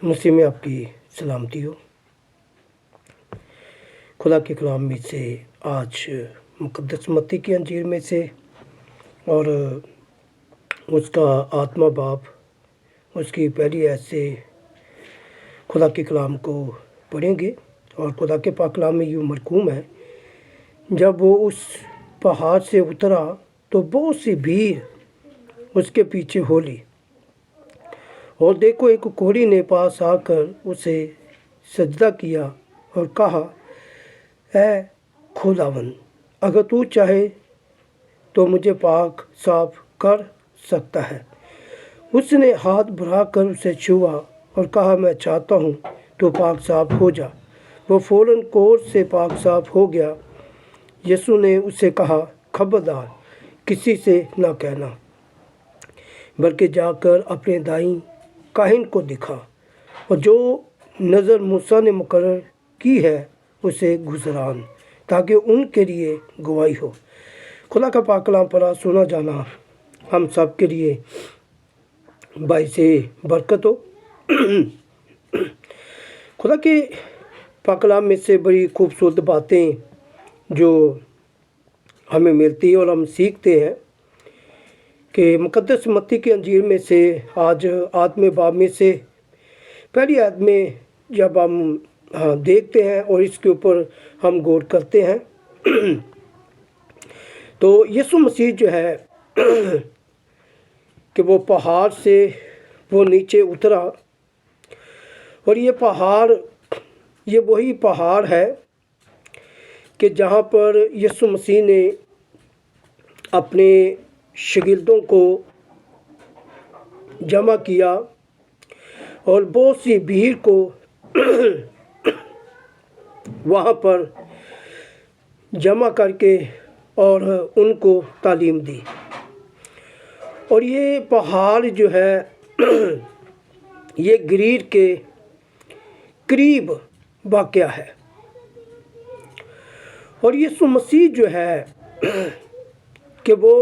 مسیح میں آپ کی سلامتی ہو۔ خدا کے کلام میں سے آج مقدس متی کی انجیل میں سے اور اس کا آٹھواں باب اس کی پہلی آیت سے خدا کے کلام کو پڑھیں گے۔ اور خدا کے پاک کلام میں یوں مرقوم ہے، جب وہ اس پہاڑ سے اترا تو بہت سی بھیڑ اس کے پیچھے ہو لی، اور دیکھو ایک کوڑی نے پاس آ کر اسے سجدہ کیا اور کہا، اے خداوند، اگر تو چاہے تو مجھے پاک صاف کر سکتا ہے۔ اس نے ہاتھ بڑھا کر اسے چھوا اور کہا، میں چاہتا ہوں تو پاک صاف ہو جا۔ وہ فوراً کوڑ سے پاک صاف ہو گیا۔ یسوع نے اسے کہا، خبردار، کسی سے نہ کہنا، بلکہ جا کر اپنے دائیں کاہن کو دکھا، اور جو نذر موسیٰ نے مقرر کی ہے اسے گزران، تاکہ ان کے لیے گواہی ہو۔ خدا کا پاک کلام پڑھا سنا جانا ہم سب کے لیے باعث برکت ہو۔ خدا کے پاک کلام میں سے بڑی خوبصورت باتیں جو ہمیں ملتی ہیں اور ہم سیکھتے ہیں کہ مقدس متی کی انجیل میں سے آج آٹھویں باب میں سے پہلی آیت میں جب ہم دیکھتے ہیں اور اس کے اوپر ہم غور کرتے ہیں تو یسوع مسیح جو ہے کہ وہ پہاڑ سے وہ نیچے اترا، اور یہ پہاڑ یہ وہی پہاڑ ہے کہ جہاں پر یسوع مسیح نے اپنے شاگردوں کو جمع کیا اور بہت سی بھیڑ کو وہاں پر جمع کر کے اور ان کو تعلیم دی۔ اور یہ پہاڑ جو ہے یہ گلیل کے قریب واقع ہے، اور یسوع مسیح جو ہے کہ وہ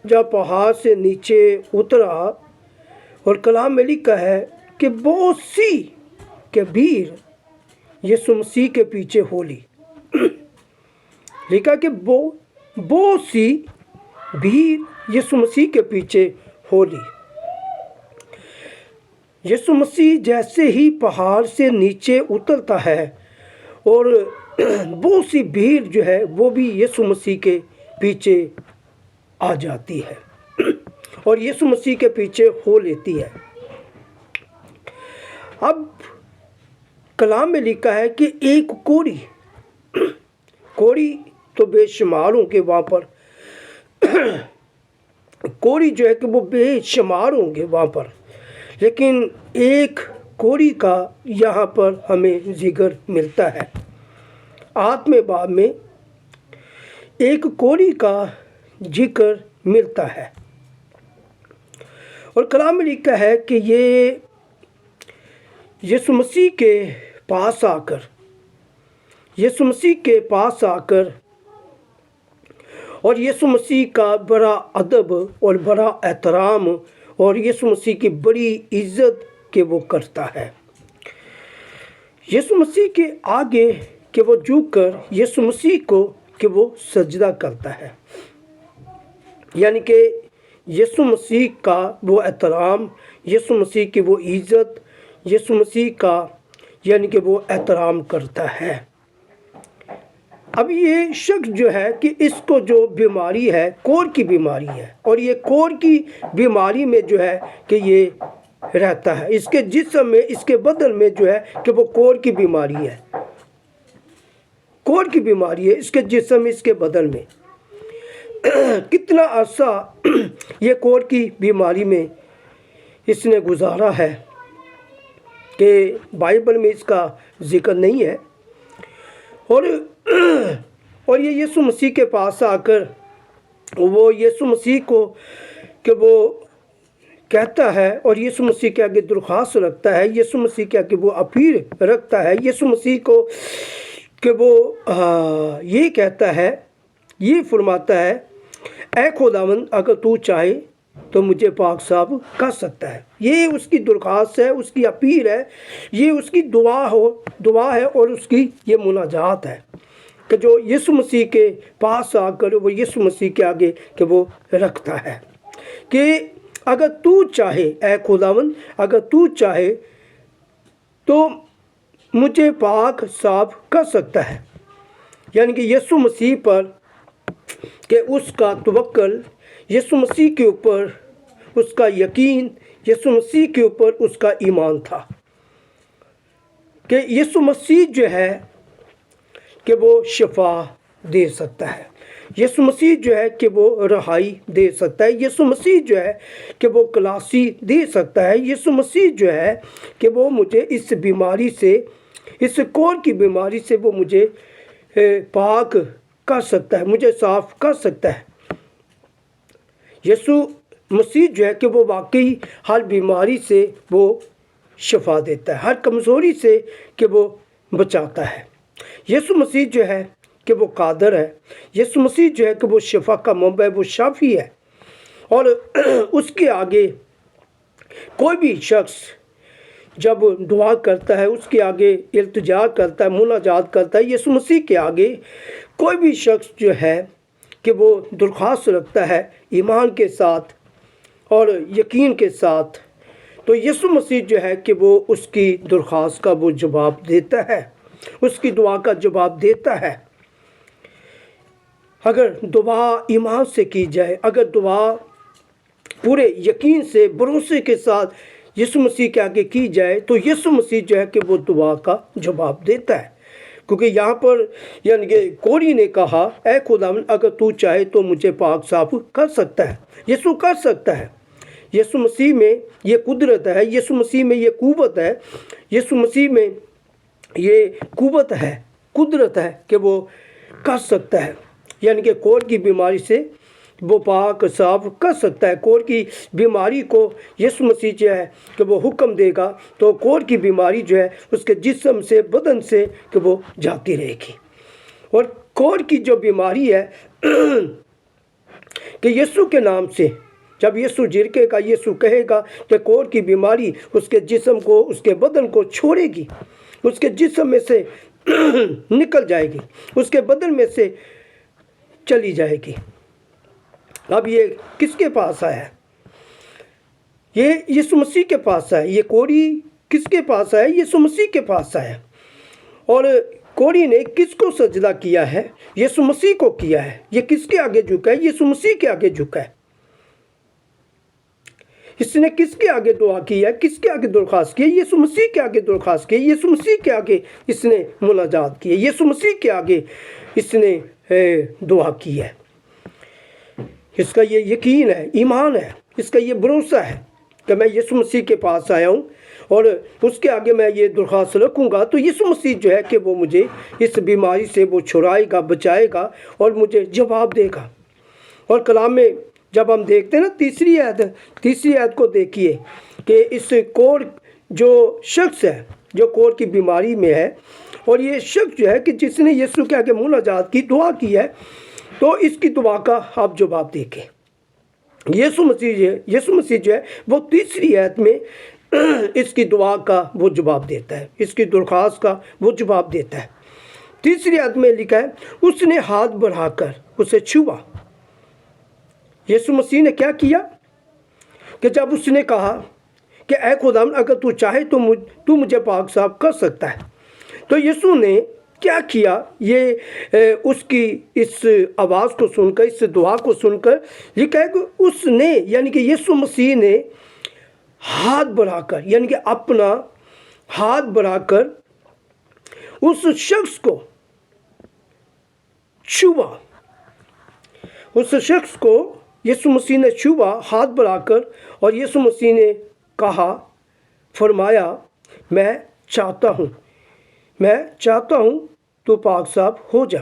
جب پہاڑ سے نیچے اترا، اور کلام میں لکھا ہے کہ بہت سی کہ بھیڑ یسوع مسیح کے پیچھے ہو لی۔ لکھا کہ بہت سی بھیڑ یسوع مسیح کے پیچھے ہو لی۔ یسوع مسیح جیسے ہی پہاڑ سے نیچے اترتا ہے اور بہت سی بھیڑ جو ہے وہ بھی یسوع مسیح کے پیچھے آ جاتی ہے اور یسوع مسیح کے پیچھے ہو لیتی ہے۔ اب کلام میں لکھا ہے کہ ایک کوڑی تو بے شمار ہوں گے وہاں پر، کوڑی جو ہے کہ وہ بے شمار ہوں گے وہاں پر، لیکن ایک کوڑی کا یہاں پر ہمیں ذکر ملتا ہے۔ آٹھویں باب میں ایک کوڑی کا ذکر ملتا ہے، اور کلام میں لکھا ہے کہ یہ یسوع مسیح کے پاس آ کر اور یسوع مسیح کا بڑا ادب اور بڑا احترام اور یسوع مسیح کی بڑی عزت کہ وہ کرتا ہے۔ یسوع مسیح کے آگے کہ وہ جھک کر یسوع مسیح کو کہ وہ سجدہ کرتا ہے، یعنی کہ یسوع مسیح کا وہ احترام، یسوع مسیح کی وہ عزت، یسوع مسیح کا یعنی کہ وہ احترام کرتا ہے۔ اب یہ شخص جو ہے کہ اس کو جو بیماری ہے کوڑ کی بیماری ہے، اور یہ کوڑ کی بیماری میں جو ہے کہ یہ رہتا ہے، اس کے جسم میں اس کے بدن میں جو ہے کہ وہ کوڑ کی بیماری ہے، کوڑ کی بیماری ہے اس کے جسم میں اس کے بدن میں۔ کتنا عرصہ یہ کوڑ کی بیماری میں اس نے گزارا ہے کہ بائبل میں اس کا ذکر نہیں ہے، اور یہ یسوع مسیح کے پاس آ کر وہ یسوع مسیح کو کہ وہ کہتا ہے اور یسوع مسیح کے آگے درخواست رکھتا ہے، یسوع مسیح کے آگے وہ اپیل رکھتا ہے یسوع مسیح کو کہ وہ یہ کہتا ہے، یہ فرماتا ہے، اے خداوند، اگر تو چاہے تو مجھے پاک صاف کر سکتا ہے۔ یہ اس کی درخواست ہے، اس کی اپیل ہے، یہ اس کی دعا ہے اور اس کی یہ مناجات ہے کہ جو یسوع مسیح کے پاس آ کر وہ یسوع مسیح کے آگے کہ وہ رکھتا ہے کہ اگر تو چاہے اے خداوند، اگر تو چاہے تو مجھے پاک صاف کر سکتا ہے۔ یعنی کہ یسوع مسیح پر کہ اس کا توکل، یسوع مسیح کے اوپر اس کا یقین، یسوع مسیح کے اوپر اس کا ایمان تھا کہ یسوع مسیح جو ہے کہ وہ شفا دے سکتا ہے، یسوع مسیح جو ہے کہ وہ رہائی دے سکتا ہے، یسوع مسیح جو ہے کہ وہ خلاصی دے سکتا ہے، یسوع مسیح جو ہے کہ وہ مجھے اس بیماری سے، اس کوڑ کی بیماری سے وہ مجھے پاک کر سکتا ہے، مجھے صاف کر سکتا ہے۔ یسوع مسیح جو ہے کہ وہ واقعی ہر بیماری سے وہ شفا دیتا ہے، ہر کمزوری سے کہ وہ بچاتا ہے۔ یسوع مسیح جو ہے کہ وہ قادر ہے، یسوع مسیح جو ہے کہ وہ شفا کا منبع ہے، وہ شافی ہے، اور اس کے آگے کوئی بھی شخص جب دعا کرتا ہے، اس کے آگے التجا کرتا ہے، مناجات کرتا ہے، یسوع مسیح کے آگے کوئی بھی شخص جو ہے کہ وہ درخواست رکھتا ہے ایمان کے ساتھ اور یقین کے ساتھ، تو یسوع مسیح جو ہے کہ وہ اس کی درخواست کا وہ جواب دیتا ہے، اس کی دعا کا جواب دیتا ہے۔ اگر دعا ایمان سے کی جائے، اگر دعا پورے یقین سے، بھروسے کے ساتھ یسوع مسیح کے آگے کی جائے، تو یسوع مسیح جو ہے کہ وہ دعا کا جواب دیتا ہے۔ کیونکہ یہاں پر یعنی کہ کوڑی نے کہا اے خداوند اگر تو چاہے تو مجھے پاک صاف کر سکتا ہے۔ یسوع کر سکتا ہے، یسوع مسیح میں یہ قدرت ہے، یسوع مسیح میں یہ قوت ہے، یسوع مسیح میں یہ قوت ہے، قدرت ہے کہ وہ کر سکتا ہے، یعنی کہ کوڑ کی بیماری سے وہ پاک صاف کر سکتا ہے۔ کوڑ کی بیماری کو یسوع مسیح جو ہے کہ وہ حکم دے گا تو کوڑ کی بیماری جو ہے اس کے جسم سے، بدن سے کہ وہ جاتی رہے گی۔ اور کوڑ کی جو بیماری ہے کہ یسوع کے نام سے جب یسوع جھڑکے گا، یسوع کہے گا کہ کوڑ کی بیماری اس کے جسم کو، اس کے بدن کو چھوڑے گی، اس کے جسم میں سے نکل جائے گی، اس کے بدن میں سے چلی جائے گی۔ اب یہ کس کے پاس آیا ہے؟ یہ یسوع مسیح کے پاس آیا ہے۔ یہ کوڑی کس کے پاس آیا ہے؟ یسوع مسیح کے پاس آیا ہے۔ اور کوڑی نے کس کو سجدہ کیا ہے؟ یسوع مسیح کو کیا ہے۔ یہ کس کے آگے جھکا ہے؟ یسوع مسیح کے آگے جھکا ہے۔ اس نے کس کے آگے دعا کی ہے؟ کس کے آگے درخواست کی ہے؟ یسوع مسیح کے آگے درخواست کی ہے، یسوع مسیح کے آگے اس نے مناجات کی ہے، یسوع مسیح کے آگے اس نے دعا کی ہے۔ اس کا یہ یقین ہے، ایمان ہے، اس کا یہ بھروسہ ہے کہ میں یسوع مسیح کے پاس آیا ہوں اور اس کے آگے میں یہ درخواست رکھوں گا تو یسوع مسیح جو ہے کہ وہ مجھے اس بیماری سے وہ چھڑائے گا، بچائے گا اور مجھے جواب دے گا۔ اور کلام میں جب ہم دیکھتے ہیں نا تیسری آیت کو دیکھیے کہ اس کوڑ جو شخص ہے جو کوڑ کی بیماری میں ہے، اور یہ شخص جو ہے کہ جس نے یسوع کے آگے مناجات کی، دعا کی ہے، تو اس کی دعا کا آپ جواب دیکھیں۔ یسوع مسیح جو ہے وہ تیسری آیت میں اس کی دعا کا وہ جواب دیتا ہے، اس کی درخواست کا وہ جواب دیتا ہے۔ تیسری آیت میں لکھا ہے اس نے ہاتھ بڑھا کر اسے چھوا۔ یسوع مسیح نے کیا کیا کہ جب اس نے کہا کہ اے خداوند اگر تو چاہے تو مجھے پاک صاف کر سکتا ہے، تو یسوع نے کیا کیا؟ یہ اس کی اس آواز کو سن کر، اس دعا کو سن کر لکھا ہے کہ اس نے یعنی کہ یسوع مسیح نے ہاتھ بڑھا کر، یعنی کہ اپنا ہاتھ بڑھا کر اس شخص کو چھوا۔ اس شخص کو یسوع مسیح نے چھوا ہاتھ بڑھا کر، اور یسوع مسیح نے کہا، فرمایا میں چاہتا ہوں تو پاک صاف ہو جا۔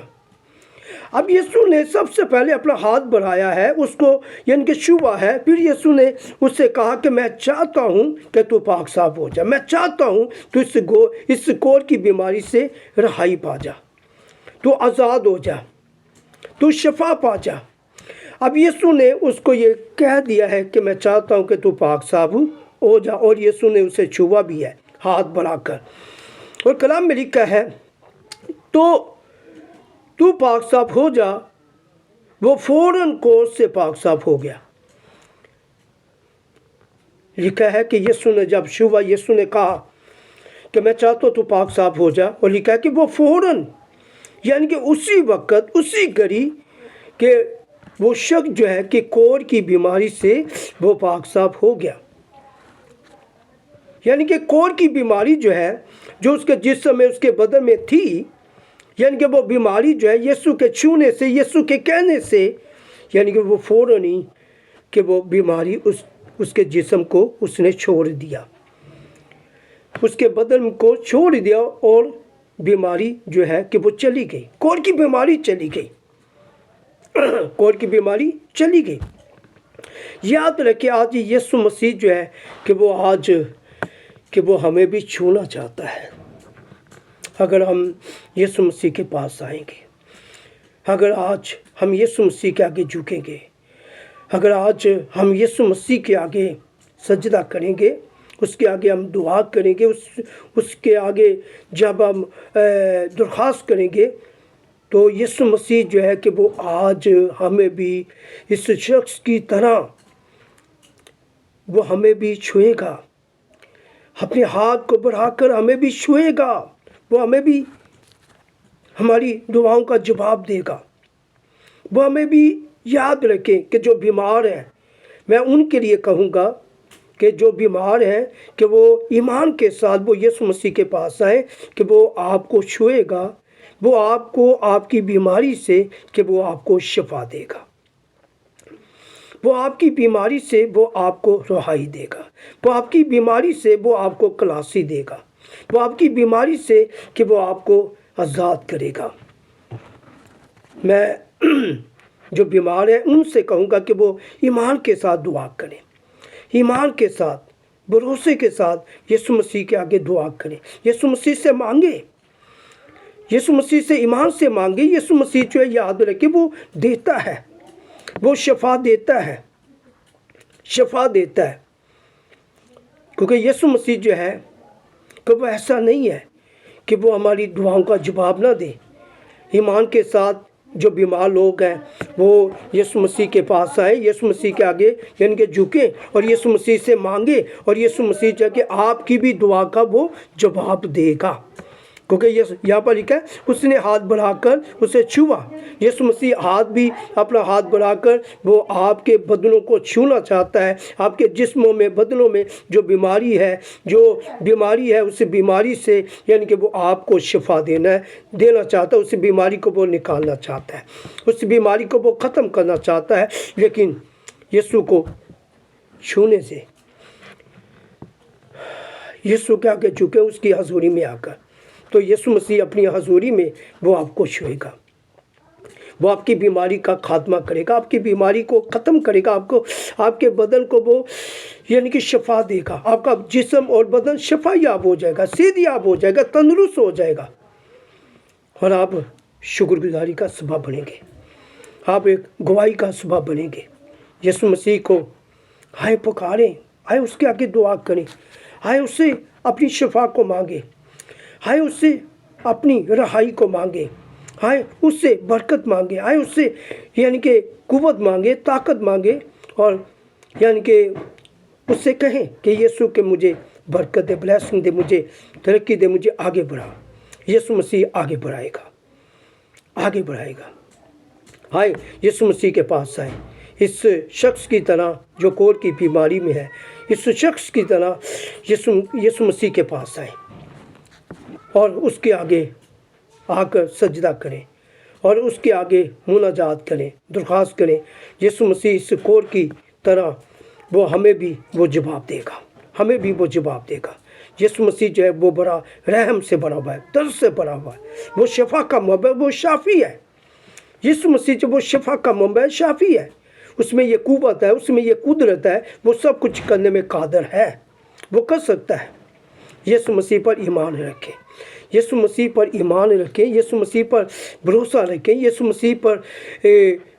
اب یسوع نے سب سے پہلے اپنا ہاتھ بڑھایا ہے، اس کو یعنی کہ چھوا ہے، پھر یسوع نے اس سے کہا کہ میں چاہتا ہوں کہ تو پاک صاف ہو جا، میں چاہتا ہوں تو اس کوڑ کی بیماری سے رہائی پا جا، تو آزاد ہو جا، تو شفا پا جا۔ اب یسوع نے اس کو یہ کہہ دیا ہے کہ میں چاہتا ہوں کہ تو پاک صاف ہو جا، اور یسوع نے اسے چھوا بھی ہے ہاتھ بڑھا کر، اور کلام میں لکھا ہے تو پاک صاف ہو جا، وہ فوراً کورس سے پاک صاف ہو گیا۔ لکھا ہے کہ یسوع نے جب چھوا، یسوع نے کہا کہ میں چاہتا ہوں تو پاک صاف ہو جا، اور لکھا ہے کہ وہ فوراً، یعنی کہ اسی وقت، اسی گھڑی کہ وہ شخص جو ہے کہ کور کی بیماری سے وہ پاک صاف ہو گیا۔ یعنی کہ کور کی بیماری جو ہے، جو اس کے جسم میں، اس کے بدن میں تھی، یعنی کہ وہ بیماری جو ہے یسوع کے چھونے سے، یسوع کے کہنے سے، یعنی کہ وہ فوراً ہی کہ وہ بیماری اس کے جسم کو اس نے چھوڑ دیا، اس کے بدن کو چھوڑ دیا، اور بیماری جو ہے کہ وہ چلی گئی، کور کی بیماری چلی گئی، کور کی بیماری چلی گئی۔ یاد رکھیں آج یسوع مسیح جو ہے کہ وہ ہمیں بھی چھونا چاہتا ہے۔ اگر ہم یسوع مسیح کے پاس آئیں گے، اگر آج ہم یسوع مسیح کے آگے جھکیں گے، اگر آج ہم یسوع مسیح کے آگے سجدہ کریں گے، اس کے آگے ہم دعا کریں گے، اس کے آگے جب ہم درخواست کریں گے، تو یسوع مسیح جو ہے کہ وہ آج ہمیں بھی اس شخص کی طرح وہ ہمیں بھی چھوئے گا، اپنے ہاتھ کو بڑھا کر ہمیں بھی چھوئے گا، وہ ہمیں بھی ہماری دعاؤں کا جواب دے گا۔ وہ ہمیں بھی یاد رکھیں کہ جو بیمار ہیں، میں ان کے لیے کہوں گا کہ جو بیمار ہیں کہ وہ ایمان کے ساتھ وہ یسوع مسیح کے پاس آئیں، کہ وہ آپ کو چھوئے گا، وہ آپ کو آپ کی بیماری سے کہ وہ آپ کو شفا دے گا، وہ آپ کی بیماری سے وہ آپ کو رہائی دے گا، وہ آپ کی بیماری سے وہ آپ کو خلاصی دے گا، وہ آپ کی بیماری سے کہ وہ آپ کو آزاد کرے گا۔ میں جو بیمار ہیں ان سے کہوں گا کہ وہ ایمان کے ساتھ دعا کریں، ایمان کے ساتھ، بھروسے کے ساتھ یسوع مسیح کے آگے دعا کریں، یسوع مسیح سے مانگیں، یسوع مسیح سے ایمان سے مانگیں۔ یسوع مسیح جو ہے یاد رکھیں وہ دیتا ہے، وہ شفا دیتا ہے، شفا دیتا ہے، کیونکہ یسوع مسیح جو ہے کہ وہ ایسا نہیں ہے کہ وہ ہماری دعاؤں کا جواب نہ دے۔ ایمان کے ساتھ جو بیمار لوگ ہیں وہ یسوع مسیح کے پاس آئیں، یسوع مسیح کے آگے یعنی کہ جھکیں اور یسوع مسیح سے مانگیں، اور یسوع مسیح جو ہے کہ آپ کی بھی دعا کا وہ جواب دے گا، کیونکہ یہاں پر لکھا ہے اس نے ہاتھ بڑھا کر اسے چھوا۔ یسوع مسیح اپنا ہاتھ بڑھا کر وہ آپ کے بدنوں کو چھونا چاہتا ہے، آپ کے جسموں میں، بدنوں میں جو بیماری ہے اس بیماری سے یعنی کہ وہ آپ کو شفا دینا چاہتا ہے، اس بیماری کو وہ نکالنا چاہتا ہے، اس بیماری کو وہ ختم کرنا چاہتا ہے۔ لیکن یسوع کو چھونے سے، یسوع کے آگے جھکے اس کی حضوری میں آ کر، تو یسوع مسیح اپنی حضوری میں وہ آپ کو چھوئے گا، وہ آپ کی بیماری کا خاتمہ کرے گا، آپ کی بیماری کو ختم کرے گا، آپ کے بدن کو وہ یعنی کہ شفا دے گا، آپ کا جسم اور بدن شفا یاب ہو جائے گا، صحت یاب ہو جائے گا، تندرست ہو جائے گا، اور آپ شکر گزاری کا سبب بنیں گے، آپ ایک گواہی کا سبب بنیں گے۔ یسوع مسیح کو آئے پکاریں، آئے اس کے آگے دعا کریں، آئے اس سے اپنی شفا کو مانگیں، آئے اس سے اپنی رہائی کو مانگیں، آئے اس سے برکت مانگیں، آئے اس سے یعنی کہ قوت مانگیں، طاقت مانگیں، اور یعنی کہ اس سے کہیں کہ یسوع کہ مجھے برکت دے، بلیسنگ دے، مجھے ترقی دے، مجھے آگے بڑھا۔ یسوع مسیح آگے بڑھائے گا، آگے بڑھائے گا۔ آئے یسوع مسیح کے پاس آئے، اس شخص کی طرح جو کور کی بیماری میں ہے، اس شخص کی طرح یسوع مسیح کے پاس آئے اور اس کے آگے آ کر سجدہ کریں، اور اس کے آگے مناجات کریں، درخواست کریں۔ یسوع مسیح اس کور کی طرح وہ ہمیں بھی وہ جواب دے گا، ہمیں بھی وہ جواب دے گا۔ یسوع مسیح جو ہے وہ بڑا رحم سے بڑا ہوا ہے، درد سے بڑا ہوا ہے، وہ شفا کا منبع، وہ شافی ہے۔ یسوع مسیح جو وہ شفا کا منبع شافی ہے، اس میں یہ قوت ہے، اس میں یہ قدرت ہے، وہ سب کچھ کرنے میں قادر ہے، وہ کر سکتا ہے۔ یسوع مسیح پر ایمان رکھیں، یسوع مسیح پر ایمان رکھیں، یسوع مسیح پر بھروسہ رکھیں، یسوع مسیح پر